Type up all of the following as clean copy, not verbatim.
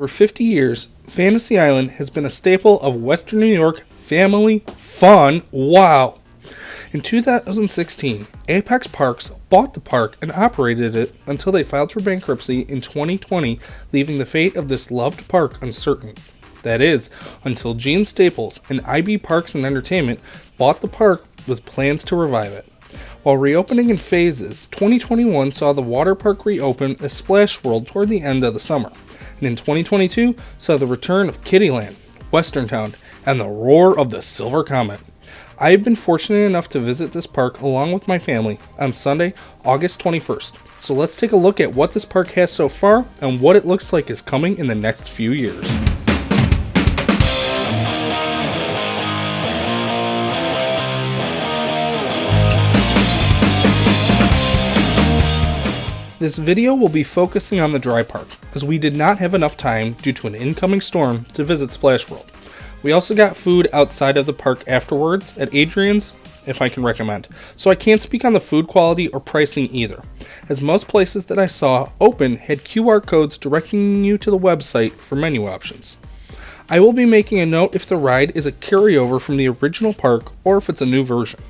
For 50 years, Fantasy Island has been a staple of Western New York family fun. Wow! In 2016, Apex Parks bought the park and operated it until they filed for bankruptcy in 2020, leaving the fate of this loved park uncertain. That is, until Gene Staples and IB Parks and Entertainment bought the park with plans to revive it. While reopening in phases, 2021 saw the water park reopen as Splash World toward the end of the summer, and in 2022 saw the return of Kittyland, Western Town, and the roar of the Silver Comet. I have been fortunate enough to visit this park along with my family on Sunday, August 21st. So let's take a look at what this park has so far and what it looks like is coming in the next few years. This video will be focusing on the dry park, as we did not have enough time due to an incoming storm to visit Splash World. We also got food outside of the park afterwards at Adrian's, if I can recommend, so I can't speak on the food quality or pricing either, as most places that I saw open had QR codes directing you to the website for menu options. I will be making a note if the ride is a carryover from the original park or if it's a new version.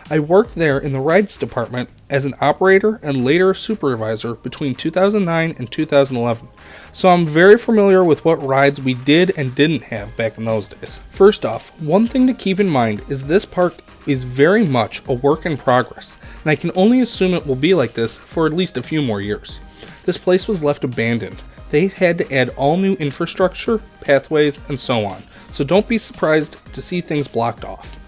I worked there in the rides department as an operator and later a supervisor between 2009 and 2011, so I'm very familiar with what rides we did and didn't have back in those days. First off, one thing to keep in mind is this park is very much a work in progress, and I can only assume it will be like this for at least a few more years. This place was left abandoned. They had to add all new infrastructure, pathways, and so on, so don't be surprised to see things blocked off.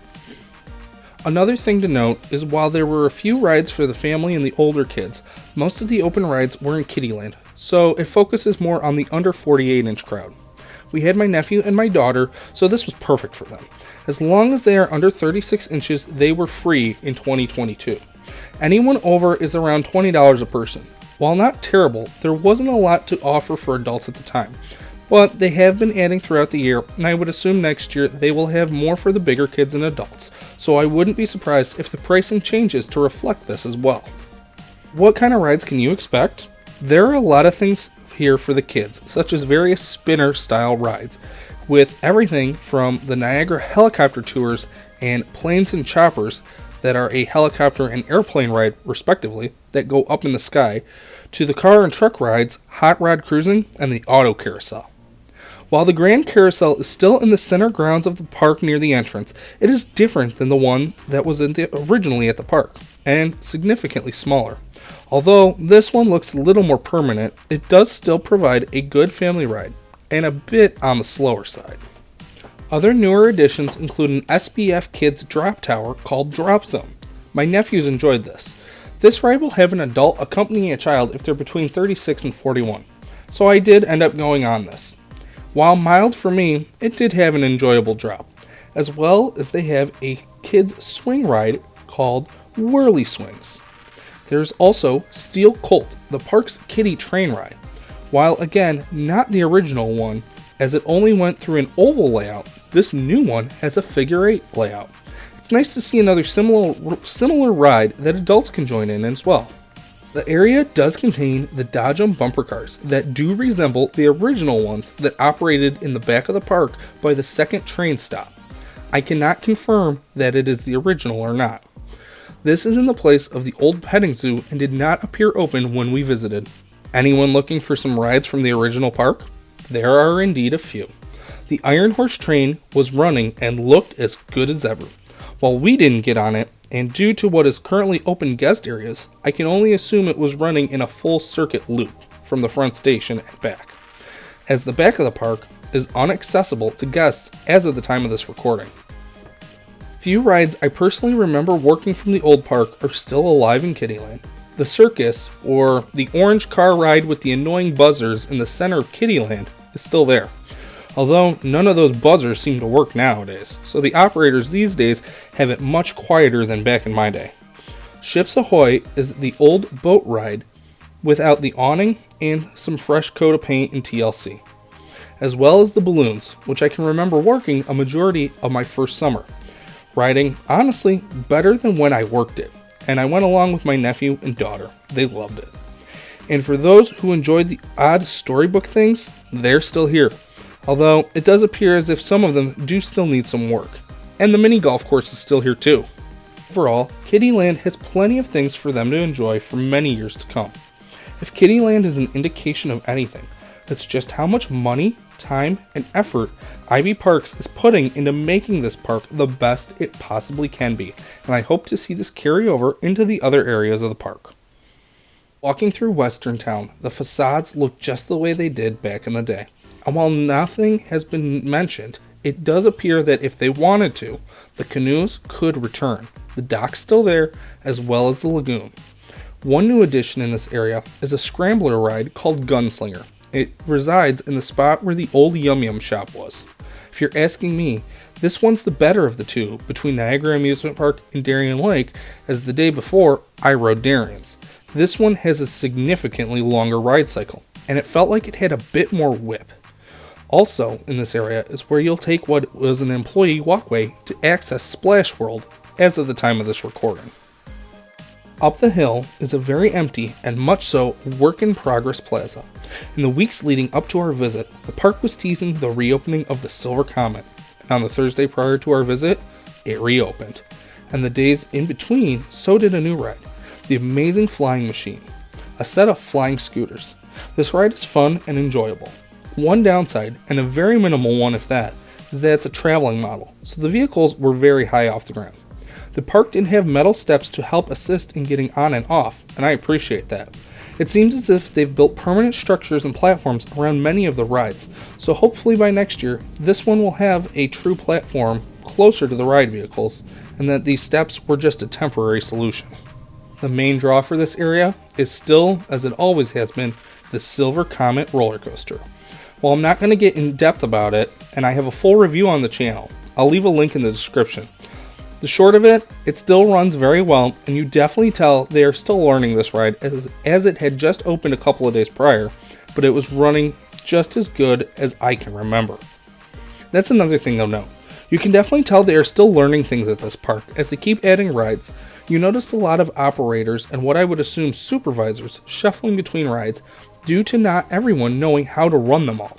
Another thing to note is while there were a few rides for the family and the older kids, most of the open rides were in Kittyland, so it focuses more on the under 48-inch crowd. We had my nephew and my daughter, so this was perfect for them. As long as they are under 36 inches, they were free in 2022. Anyone over is around $20 a person. While not terrible, there wasn't a lot to offer for adults at the time. But they have been adding throughout the year, and I would assume next year they will have more for the bigger kids and adults, so I wouldn't be surprised if the pricing changes to reflect this as well. What kind of rides can you expect? There are a lot of things here for the kids, such as various spinner-style rides, with everything from the Niagara helicopter tours and planes and choppers that are a helicopter and airplane ride, respectively, that go up in the sky, to the car and truck rides, hot rod cruising, and the auto carousel. While the Grand Carousel is still in the center grounds of the park near the entrance, it is different than the one that was originally at the park, and significantly smaller. Although this one looks a little more permanent, it does still provide a good family ride, and a bit on the slower side. Other newer additions include an SBF Kids drop tower called Drop Zone. My nephews enjoyed this. This ride will have an adult accompanying a child if they're between 36 and 41, so I did end up going on this. While mild for me, it did have an enjoyable drop, as well as they have a kids swing ride called Whirly Swings. There's also Steel Colt, the park's kiddie train ride. While again, not the original one, as it only went through an oval layout, this new one has a figure 8 layout. It's nice to see another similar ride that adults can join in as well. The area does contain the Dodge bumper cars that do resemble the original ones that operated in the back of the park by the second train stop. I cannot confirm that it is the original or not. This is in the place of the old petting zoo and did not appear open when we visited. Anyone looking for some rides from the original park? There are indeed a few. The Iron Horse train was running and looked as good as ever. While we didn't get on it, and due to what is currently open guest areas, I can only assume it was running in a full circuit loop from the front station and back, as the back of the park is inaccessible to guests as of the time of this recording. Few rides I personally remember working from the old park are still alive in Kittyland. The circus, or the orange car ride with the annoying buzzers in the center of Kittyland, is still there. Although none of those buzzers seem to work nowadays, so the operators these days have it much quieter than back in my day. Ships Ahoy is the old boat ride without the awning and some fresh coat of paint and TLC, as well as the balloons, which I can remember working a majority of my first summer. Riding, honestly, better than when I worked it, and I went along with my nephew and daughter. They loved it. And for those who enjoyed the odd storybook things, they're still here. Although it does appear as if some of them do still need some work. And the mini golf course is still here too. Overall, Kittyland has plenty of things for them to enjoy for many years to come. If Kittyland is an indication of anything, it's just how much money, time, and effort Ivy Parks is putting into making this park the best it possibly can be, and I hope to see this carry over into the other areas of the park. Walking through Western Town, the facades look just the way they did back in the day, and while nothing has been mentioned, it does appear that if they wanted to, the canoes could return. The dock's still there, as well as the lagoon. One new addition in this area is a scrambler ride called Gunslinger. It resides in the spot where the old Yum Yum shop was. If you're asking me, this one's the better of the two between Niagara Amusement Park and Darien Lake, as the day before I rode Darien's. This one has a significantly longer ride cycle, and it felt like it had a bit more whip. Also in this area is where you'll take what was an employee walkway to access Splash World as of the time of this recording. Up the hill is a very empty and much so work-in-progress plaza. In the weeks leading up to our visit, the park was teasing the reopening of the Silver Comet, and on the Thursday prior to our visit, it reopened. And the days in between, so did a new ride, the Amazing Flying Machine, a set of flying scooters. This ride is fun and enjoyable. One downside, and a very minimal one if that, is that it's a traveling model, so the vehicles were very high off the ground. The park didn't have metal steps to help assist in getting on and off, and I appreciate that. It seems as if they've built permanent structures and platforms around many of the rides, so hopefully by next year, this one will have a true platform closer to the ride vehicles, and that these steps were just a temporary solution. The main draw for this area is still, as it always has been, the Silver Comet roller coaster. While I'm not going to get in depth about it, and I have a full review on the channel, I'll leave a link in the description. The short of it, it still runs very well, and you definitely tell they are still learning this ride as it had just opened a couple of days prior, but it was running just as good as I can remember. That's another thing to note. You can definitely tell they are still learning things at this park as they keep adding rides. You noticed a lot of operators and what I would assume supervisors shuffling between rides due to not everyone knowing how to run them all.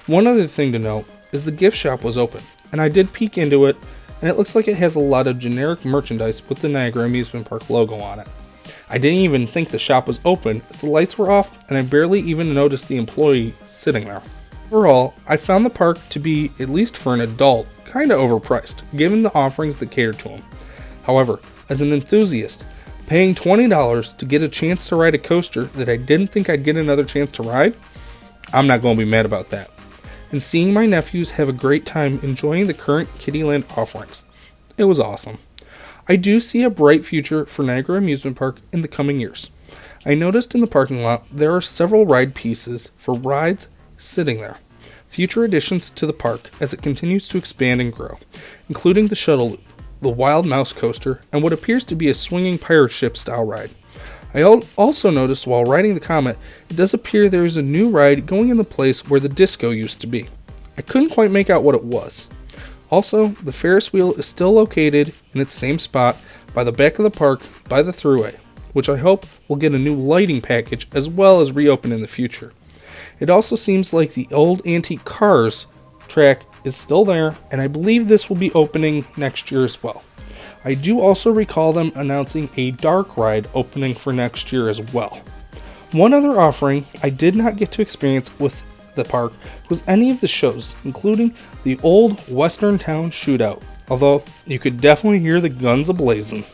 One other thing to note is the gift shop was open, and I did peek into it, and it looks like it has a lot of generic merchandise with the Niagara Amusement Park logo on it. I didn't even think the shop was open as the lights were off, and I barely even noticed the employee sitting there. Overall, I found the park to be, at least for an adult, kinda overpriced, given the offerings that cater to them. However, as an enthusiast, paying $20 to get a chance to ride a coaster that I didn't think I'd get another chance to ride, I'm not going to be mad about that. And seeing my nephews have a great time enjoying the current Kittyland offerings, it was awesome. I do see a bright future for Niagara Amusement Park in the coming years. I noticed in the parking lot there are several ride pieces for rides sitting there. Future additions to the park as it continues to expand and grow, including the shuttle loop, the Wild Mouse coaster, and what appears to be a swinging pirate ship style ride. I also noticed while riding the Comet, it does appear there is a new ride going in the place where the disco used to be. I couldn't quite make out what it was. Also, the Ferris wheel is still located in its same spot by the back of the park by the thruway, which I hope will get a new lighting package as well as reopen in the future. It also seems like the old antique cars track is still there, and I believe this will be opening next year as well. I do also recall them announcing a dark ride opening for next year as well. One other offering I did not get to experience with the park was any of the shows, including the old Western Town Shootout, although you could definitely hear the guns a-blazing.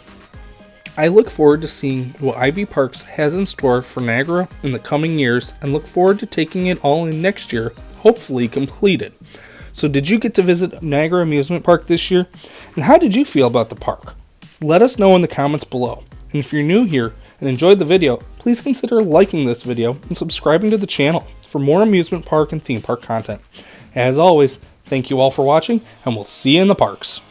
I look forward to seeing what Ivy Parks has in store for Niagara in the coming years and look forward to taking it all in next year, hopefully completed. So did you get to visit Niagara Amusement Park this year? And how did you feel about the park? Let us know in the comments below. And if you're new here and enjoyed the video, please consider liking this video and subscribing to the channel for more amusement park and theme park content. As always, thank you all for watching, and we'll see you in the parks.